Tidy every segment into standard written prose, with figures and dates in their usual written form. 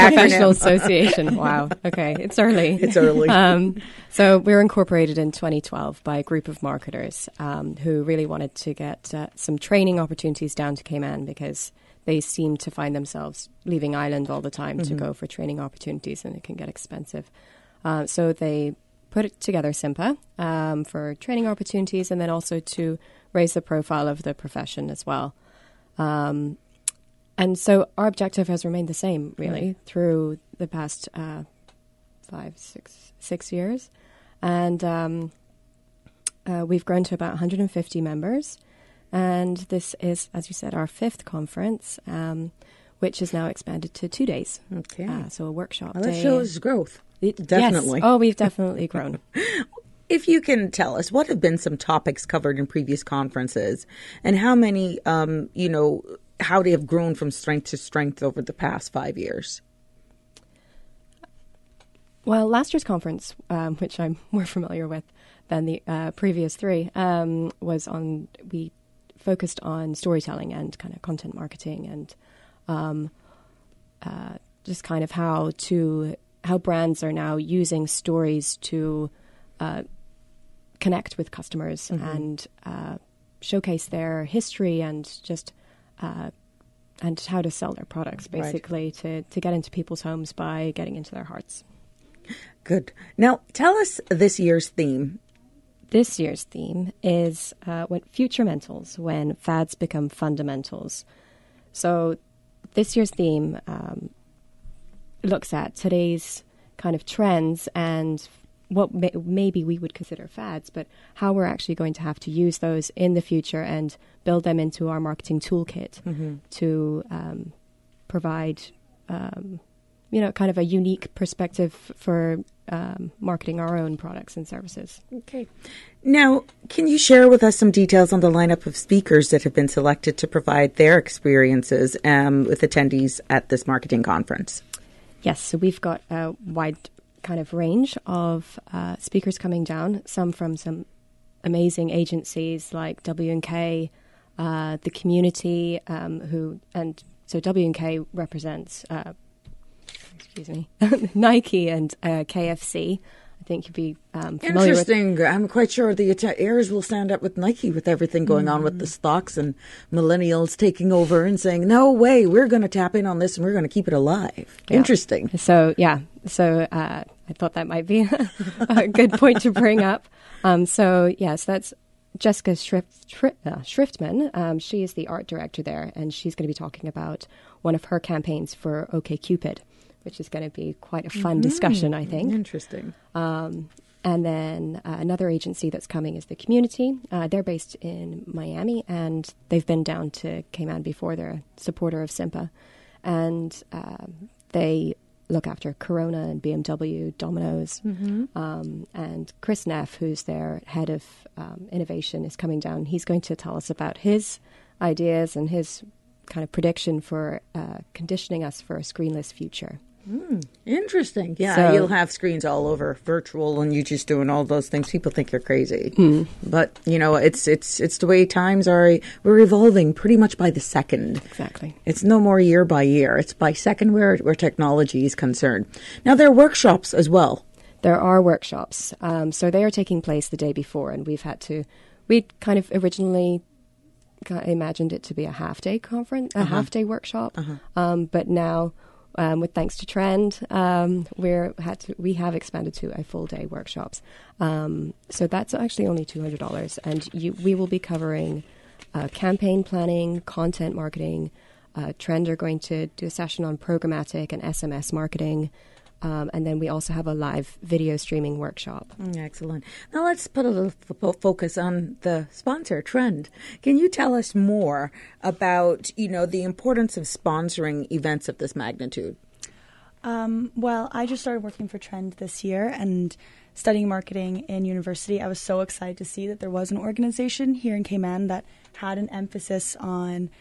Professional Association. Wow. Okay. It's early. It's early. So we were incorporated in 2012 by a group of marketers who really wanted to get some training opportunities down to Cayman because they seem to find themselves leaving Ireland all the time to go for training opportunities, and it can get expensive. So they put together SIMPA for training opportunities and then also to raise the profile of the profession as well. And so our objective has remained the same, really, through the past 6 years. And we've grown to about 150 members. And this is, as you said, our 5th conference, which is now expanded to 2 days. Okay. So a workshop Well, day. that shows growth. Definitely. Yes. Oh, we've definitely grown. If you can tell us, what have been some topics covered in previous conferences and how many, how they have grown from strength to strength over the past 5 years? Well, last year's conference, which I'm more familiar with than the previous 3, we focused on storytelling and kind of content marketing and just kind of how brands are now using stories to connect with customers and showcase their history and just and how to sell their products, basically, to get into people's homes by getting into their hearts. Good. Now, tell us this year's theme. This year's theme is Futurementals, when fads become fundamentals. So this year's theme looks at today's kind of trends and what maybe we would consider fads, but how we're actually going to have to use those in the future and build them into our marketing toolkit to provide, kind of a unique perspective for marketing our own products and services. Okay. Now, can you share with us some details on the lineup of speakers that have been selected to provide their experiences with attendees at this marketing conference? Yes, so we've got a wide kind of range of speakers coming down, some from some amazing agencies like W&K, the community, so W&K represents, Nike and KFC. I think you'd be familiar Interesting. I'm quite sure the heirs will stand up with Nike with everything going on with the stocks and millennials taking over and saying, no way, we're going to tap in on this and we're going to keep it alive. Yeah. Interesting. So I thought that might be a good point to bring up. So that's Jessica Schriftman. She is the art director there, and she's going to be talking about one of her campaigns for OkCupid, which is going to be quite a fun discussion, I think. Interesting. And then another agency that's coming is the community. They're based in Miami, and they've been down to Cayman before. They're a supporter of SIMPA. And they look after Corona and BMW, Domino's. And Chris Neff, who's their head of innovation, is coming down. He's going to tell us about his ideas and his kind of prediction for conditioning us for a screenless future. Interesting. Yeah, so, you'll have screens all over, virtual, and you just doing all those things. People think you're crazy. But, it's the way times are. We're evolving pretty much by the second. Exactly. It's no more year by year. It's by second where technology is concerned. Now, there are workshops as well. There are workshops. So they are taking place the day before, and we kind of originally imagined it to be a half-day conference, a half-day workshop. But now, with thanks to trend, we have expanded to a full-day workshops. So that's actually only $200, and we will be covering campaign planning, content marketing. Trend are going to do a session on programmatic and SMS marketing. And then we also have a live video streaming workshop. Excellent. Now let's put a little focus on the sponsor, Trend. Can you tell us more about, the importance of sponsoring events of this magnitude? Well, I just started working for Trend this year and studying marketing in university. I was so excited to see that there was an organization here in Cayman that had an emphasis on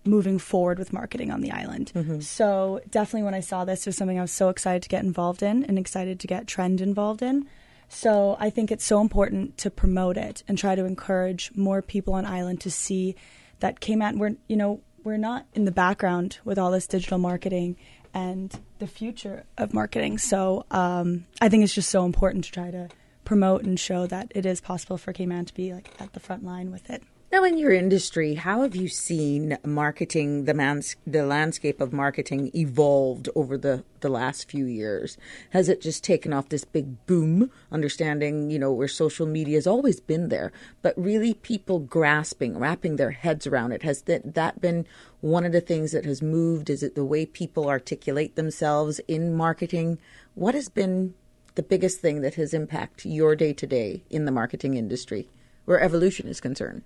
moving forward with marketing on the island. So definitely when I saw this, it was something I was so excited to get involved in and excited to get Trend involved in. So I think it's so important to promote it and try to encourage more people on island to see that Cayman, we're not in the background with all this digital marketing and the future of marketing. So I think it's just so important to try to promote and show that it is possible for Cayman to be like at the front line with it. Now, in your industry, how have you seen marketing, the landscape of marketing evolved over the last few years? Has it just taken off this big boom, understanding, where social media has always been there, but really people wrapping their heads around it? Has that been one of the things that has moved? Is it the way people articulate themselves in marketing? What has been the biggest thing that has impacted your day-to-day in the marketing industry, where evolution is concerned?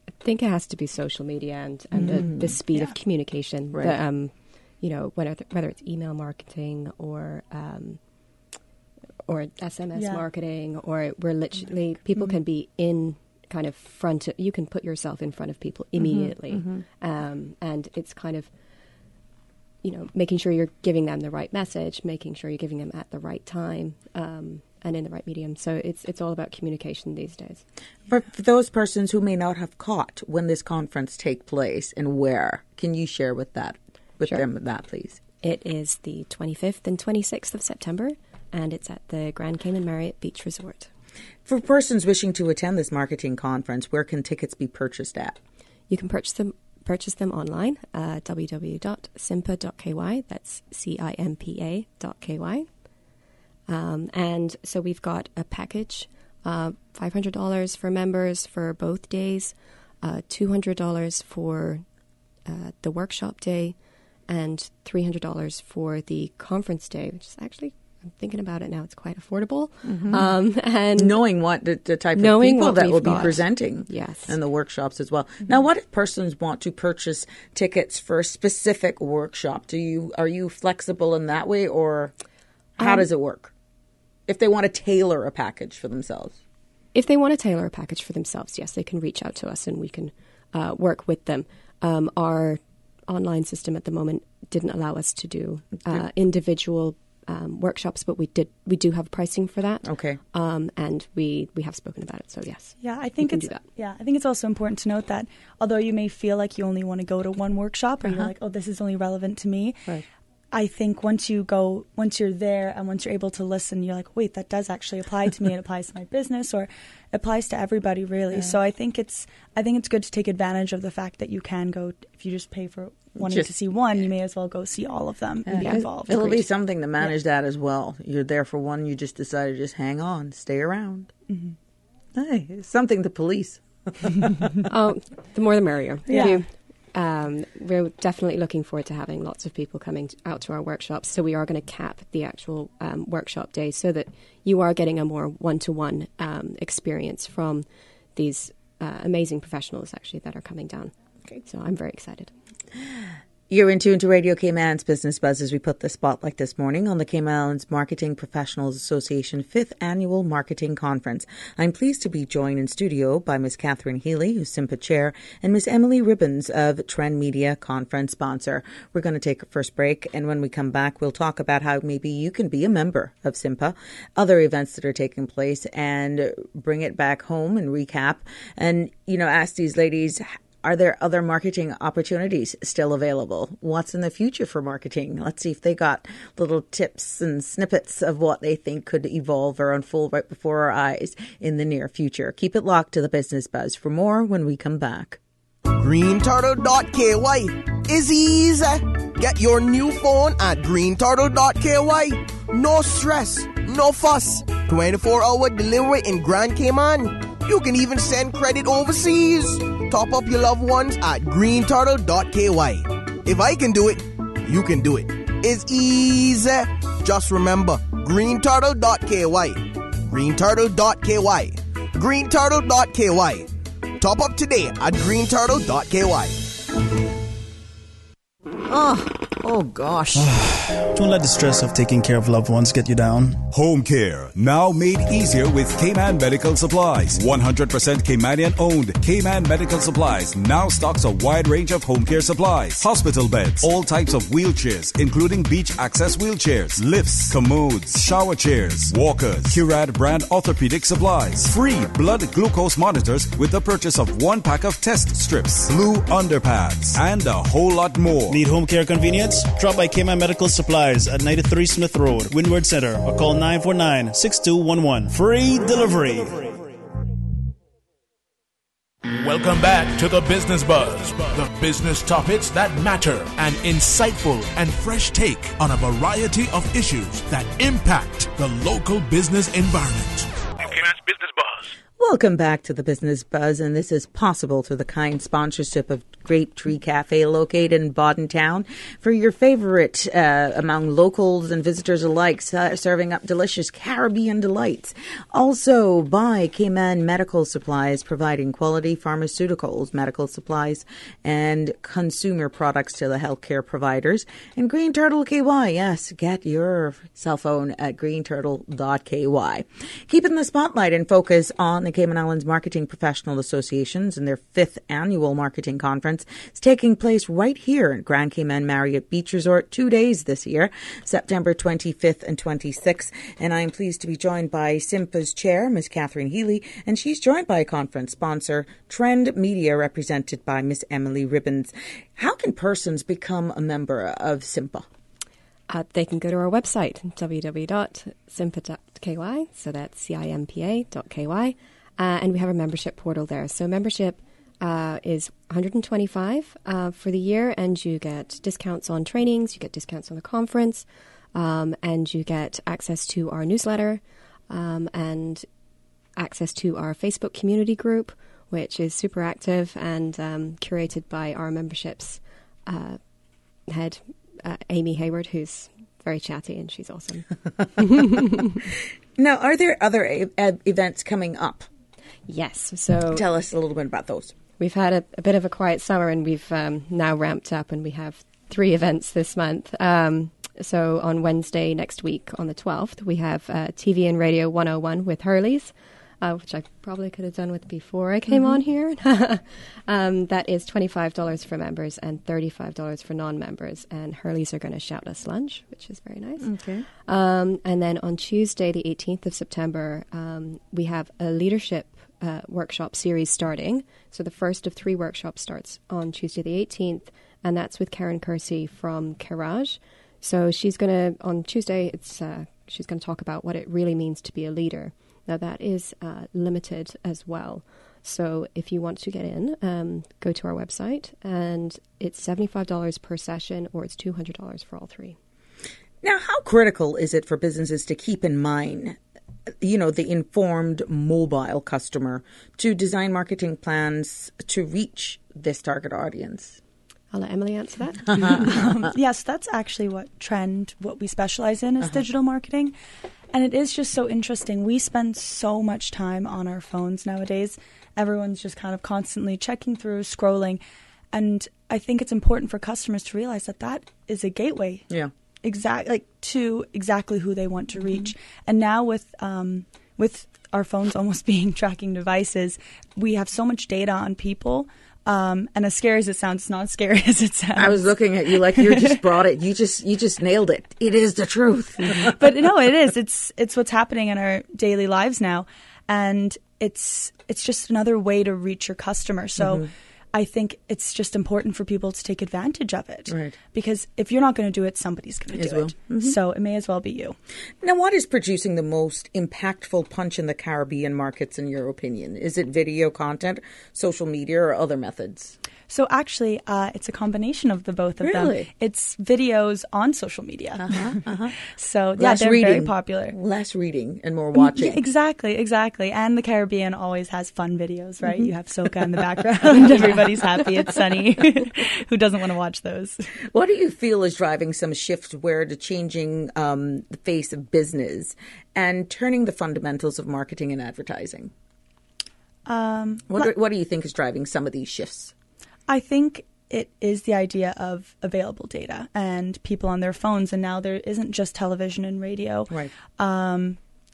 I think it has to be social media and the speed of communication. Right. Whether it's email marketing or SMS marketing, or where literally people can be in kind of you can put yourself in front of people immediately. And it's kind of, making sure you're giving them the right message, making sure you're giving them at the right time, and in the right medium. So it's all about communication these days. For those persons who may not have caught when this conference take place and where, can you share with them that, please? It is the 25th and 26th of September, and it's at the Grand Cayman Marriott Beach Resort. For persons wishing to attend this marketing conference, where can tickets be purchased at? You can purchase them online, www.simpa.ky. That's CIMPA.ky. And so we've got a package, $500 for members for both days, $200 for the workshop day, and $300 for the conference day, which is actually, I'm thinking about it now, it's quite affordable. And knowing what the type of people that will be presenting, yes, and the workshops as well. Now, what if persons want to purchase tickets for a specific workshop? Are you flexible in that way, or how does it work? If they want to tailor a package for themselves? If they want to tailor a package for themselves, yes, they can reach out to us and we can work with them. Our online system at the moment didn't allow us to do individual workshops, but we do have pricing for that. Okay. And we have spoken about it, so yes. Yeah, I think it's also important to note that although you may feel like you only want to go to one workshop, or you're like, oh, this is only relevant to me. Right. I think once you're there and once you're able to listen, you're like, wait, that does actually apply to me. It applies to my business, or it applies to everybody, really. Yeah. So I think it's good to take advantage of the fact that you can go. If you just pay for wanting to see one, you may as well go see all of them and be involved. It'll be something to manage that as well. You're there for one, you just decide to just hang on, stay around. Hey, it's something to police. Oh, the more the merrier. Yeah. We're definitely looking forward to having lots of people coming out to our workshops. So we are going to cap the actual workshop day so that you are getting a more one-to-one experience from these amazing professionals actually that are coming down. Okay. So I'm very excited. You're in tune to Radio Cayman's Business Buzz as we put the spotlight this morning on the Cayman Islands Marketing Professionals Association 5th Annual Marketing Conference. I'm pleased to be joined in studio by Ms. Catherine Healy, who's SIMPA Chair, and Ms. Emily Ribbons of Trend Media, conference sponsor. We're going to take a first break, and when we come back, we'll talk about how maybe you can be a member of SIMPA, other events that are taking place, and bring it back home and recap, and, ask these ladies, are there other marketing opportunities still available? What's in the future for marketing? Let's see if they got little tips and snippets of what they think could evolve or unfold right before our eyes in the near future. Keep it locked to the Business Buzz for more when we come back. GreenTurtle.ky is easy. Get your new phone at GreenTurtle.ky. No stress, no fuss. 24-hour delivery in Grand Cayman. You can even send credit overseas. Top up your loved ones at greenturtle.ky. If I can do it, you can do it. It's easy. Just remember, greenturtle.ky. Greenturtle.ky. Greenturtle.ky. Top up today at greenturtle.ky. Oh gosh. Don't let the stress of taking care of loved ones get you down. Home care, now made easier with Cayman Medical Supplies. 100% Caymanian owned. Cayman Medical Supplies now stocks a wide range of home care supplies. Hospital beds, all types of wheelchairs, including beach access wheelchairs, lifts, commodes, shower chairs, walkers, Curad brand orthopedic supplies. Free blood glucose monitors with the purchase of 1 pack of test strips, blue underpads, and a whole lot more. Need home care convenience? Drop by Cayman Medical Supplies at 93 Smith Road, Windward Center, or call 949-6211. Free delivery. Welcome back to the Business Buzz, the business topics that matter, an insightful and fresh take on a variety of issues that impact the local business environment. Business Buzz. Welcome back to the Business Buzz, and this is possible through the kind sponsorship of Grape Tree Cafe located in Bodden Town. For your favorite among locals and visitors alike, serving up delicious Caribbean delights. Also by Cayman Medical Supplies, providing quality pharmaceuticals, medical supplies, and consumer products to the healthcare providers. And Green Turtle KY, yes, get your cell phone at greenturtle.ky. Keeping the spotlight and focus on the Cayman Islands Marketing Professional Associations and their 5th annual marketing conference. It's taking place right here at Grand Cayman Marriott Beach Resort, 2 days this year, September 25th and 26th. And I am pleased to be joined by SIMPA's chair, Ms. Catherine Healy, and she's joined by conference sponsor Trend Media, represented by Ms. Emily Ribbons. How can persons become a member of SIMPA? They can go to our website, www.simpa.ky, so that's CIMPA.ky, and we have a membership portal there. So membership is $125 for the year, and you get discounts on trainings, you get discounts on the conference, and you get access to our newsletter and access to our Facebook community group, which is super active and curated by our memberships head, Amy Hayward, who's very chatty, and she's awesome. Now, are there other events coming up? Yes. So tell us a little bit about those. We've had a bit of a quiet summer, and we've now ramped up, and we have 3 events this month. So on Wednesday next week, on the 12th, we have TV and Radio 101 with Hurley's, which I probably could have done with before I came on here. That is $25 for members and $35 for non-members. And Hurley's are going to shout us lunch, which is very nice. Okay. And then on Tuesday, the 18th of September, we have a leadership workshop series starting. So the first of 3 workshops starts on Tuesday the 18th, and that's with Karen Kersey from Carrage. So she's going to, on Tuesday, she's going to talk about what it really means to be a leader. Now that is limited as well. So if you want to get in, go to our website, and it's $75 per session, or it's $200 for all 3. Now, how critical is it for businesses to keep in mind, the informed mobile customer, to design marketing plans to reach this target audience? I'll let Emily answer that. Yes, that's actually what we specialize in is digital marketing. And it is just so interesting. We spend so much time on our phones nowadays. Everyone's just kind of constantly checking through, scrolling. And I think it's important for customers to realize that is a gateway. Yeah. To exactly who they want to reach. And now with our phones almost being tracking devices, we have so much data on people. And as scary as it sounds, it's not as scary as it sounds. I was looking at you like you just brought it. You just nailed it. It is the truth. But no, it is. It's what's happening in our daily lives now, and it's just another way to reach your customer. So I think it's just important for people to take advantage of it. Right. Because if you're not going to do it, somebody's going to do it. Mm-hmm. So it may as well be you. Now, what is producing the most impactful punch in the Caribbean markets, in your opinion? Is it video content, social media, or other methods? So actually, it's a combination of the both of them. It's videos on social media. So yeah, they're very popular. Less reading and more watching. Yeah, exactly. And the Caribbean always has fun videos, right? You have soca in the background. Everybody's happy. It's sunny. Who doesn't want to watch those? What do you feel is driving some shift to changing the face of business and turning the fundamentals of marketing and advertising? What do you think is driving some of these shifts? I think it is the idea of available data and people on their phones. And now there isn't just television and radio. Right.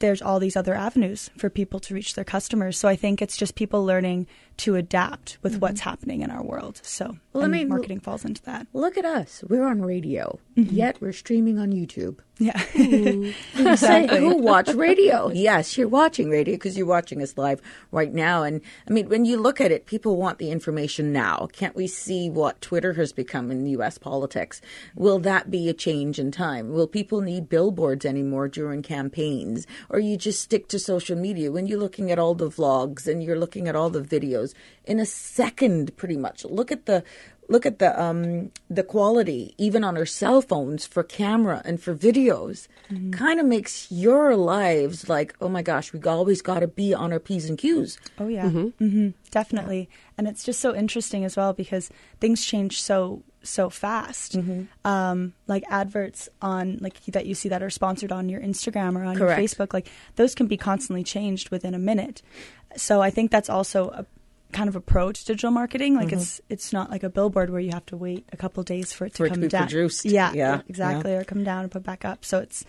There's all these other avenues for people to reach their customers. So I think it's just people learning to adapt with what's happening in our world. So marketing falls into that. Look at us. We're on radio, yet we're streaming on YouTube. Yeah. Exactly. Who watch radio? Yes, you're watching radio because you're watching us live right now. And I mean, when you look at it, people want the information now. Can't we see what Twitter has become in U.S. politics? Will that be a change in time? Will people need billboards anymore during campaigns? Or you just stick to social media? When you're looking at all the vlogs and you're looking at all the videos, in a second, pretty much. Look at the quality, even on our cell phones for camera and for videos, kind of makes your lives like, oh my gosh, we always got to be on our P's and Q's. Oh, yeah. Definitely. And it's just so interesting as well because things change so fast. Like adverts on like that you see that are sponsored on your Instagram or on your Facebook, like those can be constantly changed within a minute. So I think that's also a kind of a pro to digital marketing. Like it's not like a billboard where you have to wait a couple of days for it to come be down. Produced. Yeah, exactly. Or come down and put back up. So it's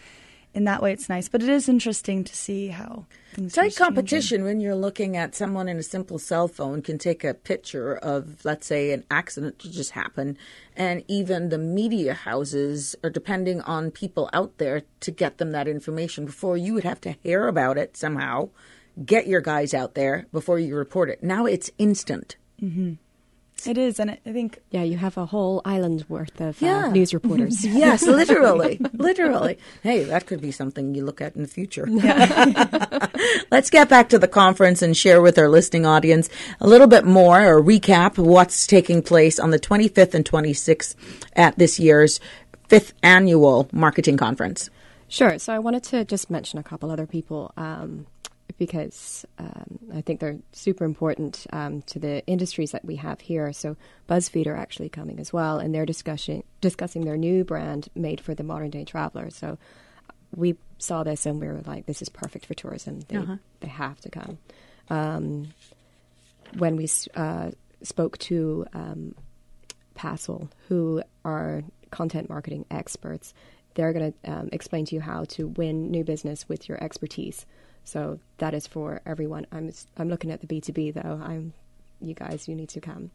in that way it's nice. But it is interesting to see how things it's like competition when you're looking at someone in a simple cell phone can take a picture of, let's say, an accident that just happened. And even the media houses are depending on people out there to get them that information. Before you would have to hear about it somehow, get your guys out there before you report it. Now it's instant. It is, and I think... Yeah, you have a whole island worth of news reporters. Yes, literally. Literally. Hey, that could be something you look at in the future. Let's get back to the conference and share with our listening audience a little bit more, or recap what's taking place on the 25th and 26th at this year's 5th Annual Marketing Conference. Sure. So I wanted to just mention a couple other people because I think they're super important to the industries that we have here. So BuzzFeed are actually coming as well, and they're discussing their new brand made for the modern day traveler. So we saw this and we were like, this is perfect for tourism. They have to come. When we spoke to Passel, who are content marketing experts, they're going to explain to you how to win new business with your expertise. So that is for everyone. I'm looking at the B2B though. You guys, you need to come.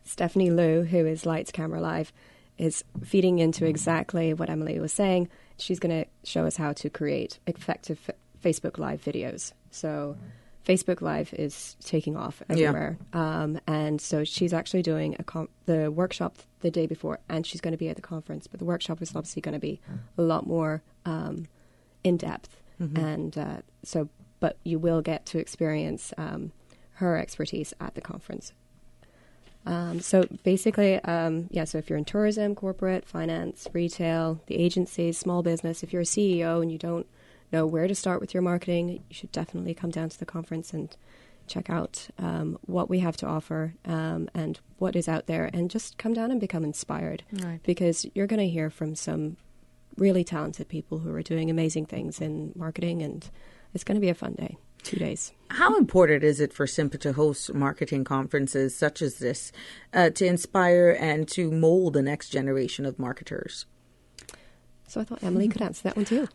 Stephanie Liu, who is Lights Camera Live, is feeding into exactly what Emily was saying. She's going to show us how to create effective Facebook Live videos. So Facebook Live is taking off everywhere. And so she's actually doing the workshop the day before, and she's going to be at the conference. But the workshop is obviously going to be a lot more in depth. And but you will get to experience her expertise at the conference. So basically, so if you're in tourism, corporate, finance, retail, the agencies, small business, if you're a CEO and you don't know where to start with your marketing, you should definitely come down to the conference and check out what we have to offer and what is out there, and just come down and become inspired. Right. Because you're going to hear from some really talented people who are doing amazing things in marketing, and it's going to be a fun day, 2 days. How important is it for SIMPA to host marketing conferences such as this to inspire and to mold the next generation of marketers? So I thought Emily could answer that one too.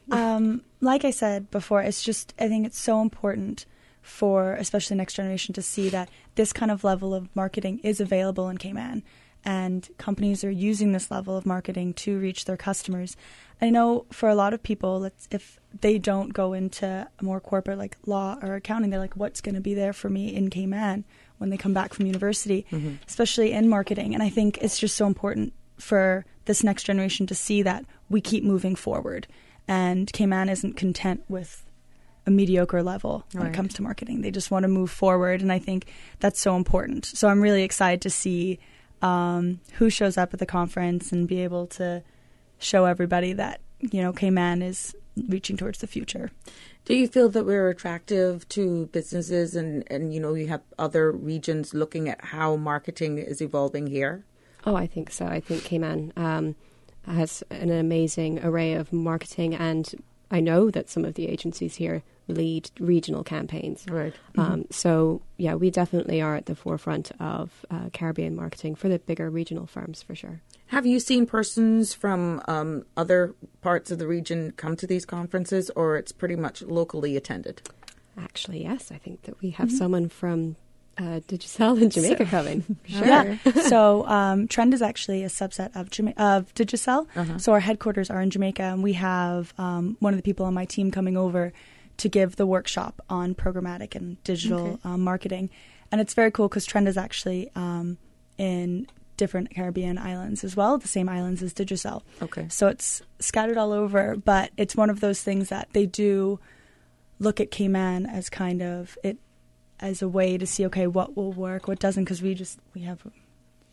Like I said before, I think it's so important for especially next generation to see that this kind of level of marketing is available in Cayman, and companies are using this level of marketing to reach their customers. I know for a lot of people, if they don't go into more corporate like law or accounting, they're like, what's going to be there for me in Cayman when they come back from university, especially in marketing. And I think it's just so important for this next generation to see that we keep moving forward, and Cayman isn't content with a mediocre level when it comes to marketing. They just want to move forward, and I think that's so important. So I'm really excited to see who shows up at the conference and be able to show everybody that, Cayman is reaching towards the future. Do you feel that we're attractive to businesses and you have other regions looking at how marketing is evolving here? Oh, I think so. I think Cayman has an amazing array of marketing and I know that some of the agencies here lead regional campaigns. Right. So, yeah, we definitely are at the forefront of Caribbean marketing for the bigger regional firms, for sure. Have you seen persons from other parts of the region come to these conferences, or it's pretty much locally attended? Actually, yes. I think that we have someone from Digicel in Jamaica coming. Sure. Yeah. So Trend is actually a subset of Digicel. So our headquarters are in Jamaica, and we have one of the people on my team coming over to give the workshop on programmatic and digital marketing. And it's very cool because Trend is actually in different Caribbean islands as well, the same islands as Digicel. Okay. So it's scattered all over, but it's one of those things that they do look at Cayman as kind of it as a way to see, okay, what will work, what doesn't, because we have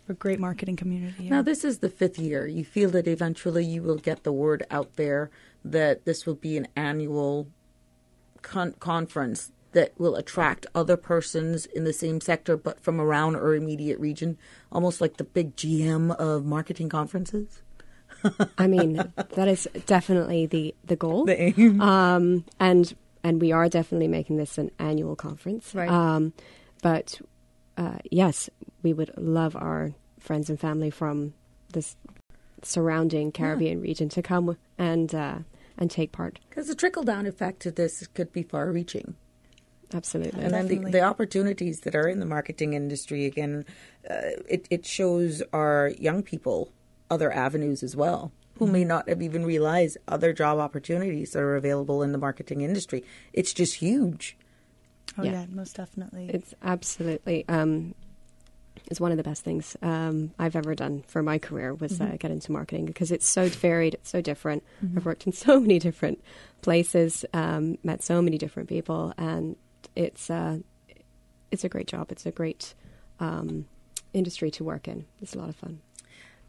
a great marketing community here. Now, this is the 5th year. You feel that eventually you will get the word out there that this will be an annual conference that will attract other persons in the same sector, but from around our immediate region, almost like the big GM of marketing conferences? I mean, that is definitely the goal. The aim. And we are definitely making this an annual conference. Right. But yes, we would love our friends and family from this surrounding Caribbean region to come and take part. Because the trickle-down effect to this could be far-reaching. Absolutely. And then the opportunities that are in the marketing industry, again, it shows our young people other avenues as well, who may not have even realized other job opportunities that are available in the marketing industry. It's just huge. Oh, yeah, most definitely. It's absolutely... it's one of the best things I've ever done for my career was get into marketing, because it's so varied, it's so different. I've worked in so many different places, met so many different people, and it's a great job. It's a great industry to work in. It's a lot of fun.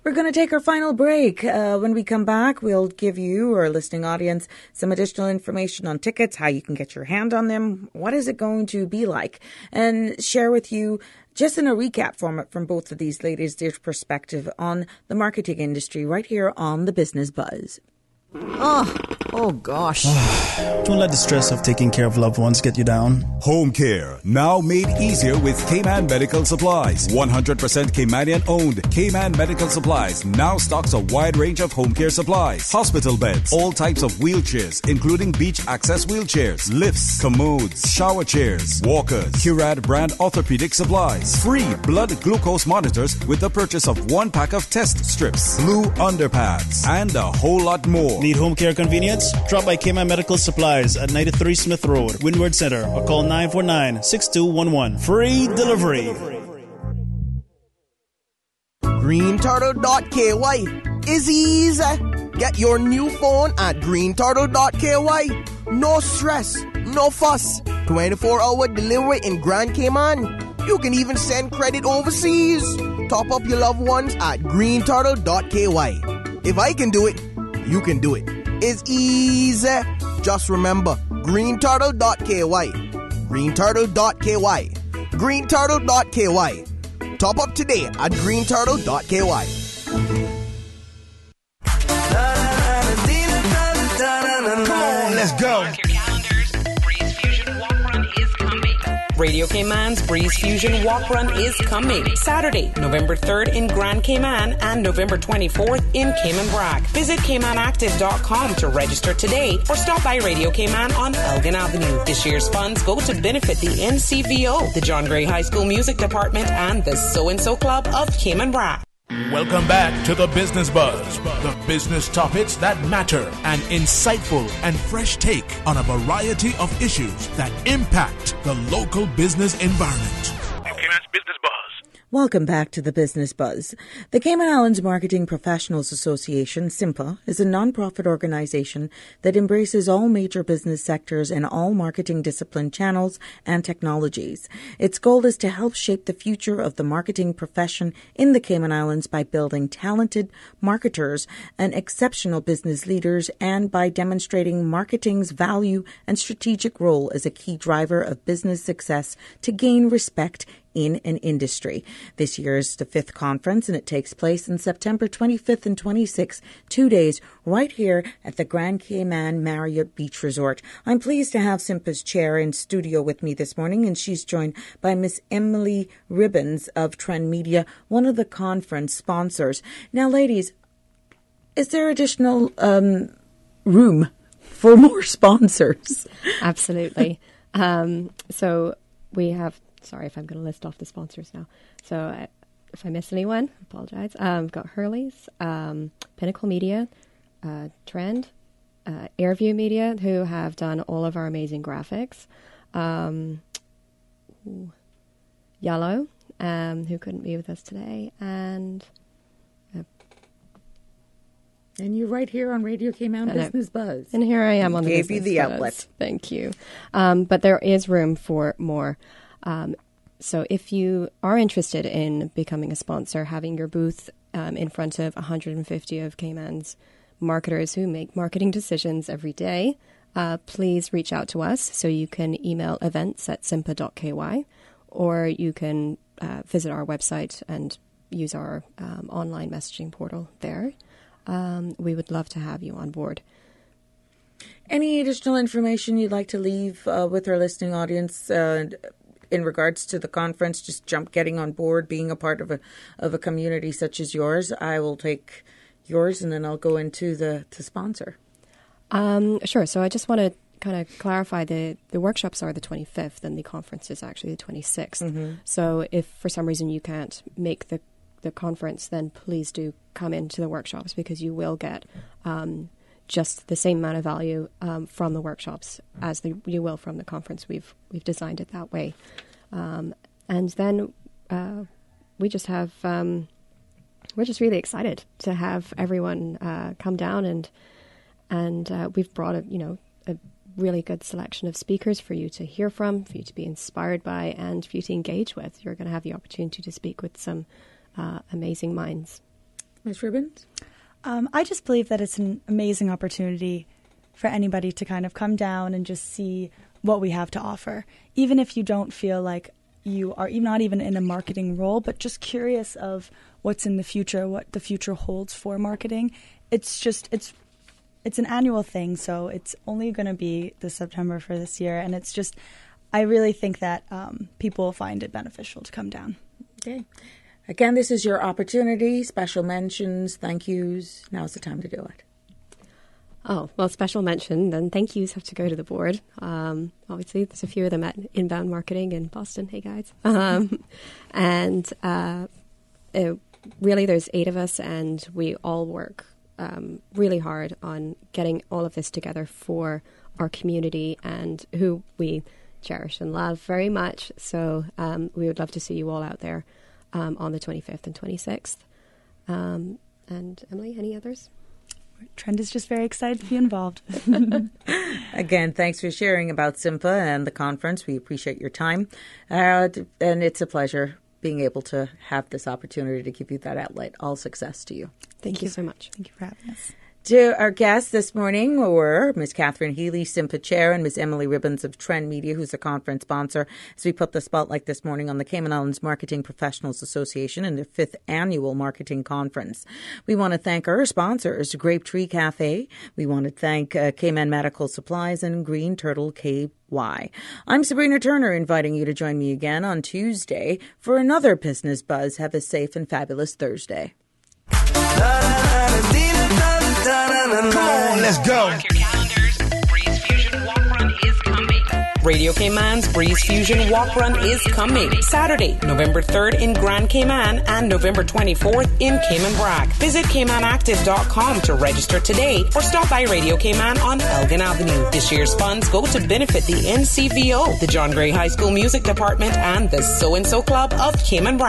We're going to take our final break. When we come back, we'll give you, our listening audience, some additional information on tickets, how you can get your hand on them, what is it going to be like, and share with you, just in a recap format from both of these ladies, their perspective on the marketing industry right here on The Business Buzz. Oh gosh. Don't let the stress of taking care of loved ones get you down. Home care, now made easier with Cayman Medical Supplies. 100% Caymanian owned. Cayman Medical Supplies now stocks a wide range of home care supplies. Hospital beds, all types of wheelchairs, including beach access wheelchairs, lifts, commodes, shower chairs, walkers, Curad brand orthopedic supplies. Free blood glucose monitors with the purchase of 1 pack of test strips, blue underpads, and a whole lot more. Need home care convenience? Drop by Cayman Medical Supplies at 93 Smith Road, Windward Center, or call 949-6211. Free delivery. GreenTurtle.ky is easy. Get your new phone at GreenTurtle.ky. No stress, no fuss. 24-hour delivery in Grand Cayman. You can even send credit overseas. Top up your loved ones at GreenTurtle.ky. If I can do it, you can do it. It's easy. Just remember, GreenTurtle.ky. GreenTurtle.ky. GreenTurtle.ky. Top up today at GreenTurtle.ky. Come on, let's go. Mark your calendars. Breeze Fusion Walk Run is coming. Radio Cayman's Breeze Fusion Walk Run is coming. Saturday, November 3rd in Grand Cayman and November 24th in Cayman Brac. Visit CaymanActive.com to register today or stop by Radio Cayman on Elgin Avenue. This year's funds go to benefit the NCVO, the John Gray High School Music Department, and the So-and-So Club of Cayman Brac. Welcome back to the Business Buzz, the business topics that matter, an insightful and fresh take on a variety of issues that impact the local business environment. Cayman's Business Buzz. Welcome back to the Business Buzz. The Cayman Islands Marketing Professionals Association, CIMPA, is a non-profit organization that embraces all major business sectors and all marketing discipline channels and technologies. Its goal is to help shape the future of the marketing profession in the Cayman Islands by building talented marketers and exceptional business leaders, and by demonstrating marketing's value and strategic role as a key driver of business success to gain respect in an industry. This year is the 5th conference, and it takes place in September 25th and 26th, 2 days, right here at the Grand Cayman Marriott Beach Resort. I'm pleased to have SIMPA's chair in studio with me this morning, and she's joined by Miss Emily Ribbons of Trend Media, one of the conference sponsors. Now, ladies, is there additional room for more sponsors? Absolutely. So we have, sorry if I'm going to list off the sponsors now. So if I miss anyone, I apologize. We've got Hurley's, Pinnacle Media, Trend, Airview Media, who have done all of our amazing graphics. Yellow, who couldn't be with us today, and you're right here on Radio Cayman Business Buzz. And here I am on the Gave you the Buzz. outlet. Thank you. But there is room for more. So if you are interested in becoming a sponsor, having your booth in front of 150 of Cayman's marketers who make marketing decisions every day, please reach out to us. So you can email events@simpa.ky, or you can visit our website and use our online messaging portal there. We would love to have you on board. Any additional information you'd like to leave with our listening audience in regards to the conference? Just getting on board, being a part of a community such as yours. I will take yours, and then I'll go into the sponsor. Sure. So I just want to kind of clarify the workshops are the 25th, and the conference is actually the 26th. Mm-hmm. So if for some reason you can't make the conference, then please do come into the workshops, because you will get just the same amount of value from the workshops as you will from the conference. We've designed it that way, and then we just have we're just really excited to have everyone come down, and we've brought a really good selection of speakers for you to hear from, for you to be inspired by, and for you to engage with. You're going to have the opportunity to speak with some amazing minds. Ms. Ribbons? I just believe that it's an amazing opportunity for anybody to kind of come down and just see what we have to offer. Even if you don't feel like you are not even in a marketing role, but just curious of what's in the future, what the future holds for marketing. It's an annual thing, so it's only going to be this September for this year. And it's just, I really think that people will find it beneficial to come down. Okay. Again, this is your opportunity. Special mentions, thank yous. Now's the time to do it. Oh, well, special mention, then thank yous have to go to the board. Obviously, there's a few of them at Inbound Marketing in Boston. Hey, guys. Really, there's 8 of us, and we all work really hard on getting all of this together for our community and who we cherish and love very much. So we would love to see you all out there on the 25th and 26th. And Emily, any others? Trend is just very excited to be involved. Again, thanks for sharing about SIMPA and the conference. We appreciate your time. And it's a pleasure being able to have this opportunity to give you that outlet. All success to you. Thank you so much. Thank you for having us. To our guests this morning were Ms. Catherine Healy, SIMPA Chair, and Ms. Emily Ribbons of Trend Media, who's a conference sponsor, as we put the spotlight this morning on the Cayman Islands Marketing Professionals Association and their 5th annual marketing conference. We want to thank our sponsors, Grape Tree Cafe. We want to thank Cayman Medical Supplies and Green Turtle KY. I'm Sabrina Turner, inviting you to join me again on Tuesday for another Business Buzz. Have a safe and fabulous Thursday. Come on, let's go. Mark your calendars. Breeze Fusion Walk Run is coming. Radio Cayman's Breeze Fusion Walk Run is coming. Saturday, November 3rd in Grand Cayman and November 24th in Cayman Brac. Visit CaymanActive.com to register today or stop by Radio Cayman on Elgin Avenue. This year's funds go to benefit the NCVO, the John Gray High School Music Department, and the So and So Club of Cayman Brac.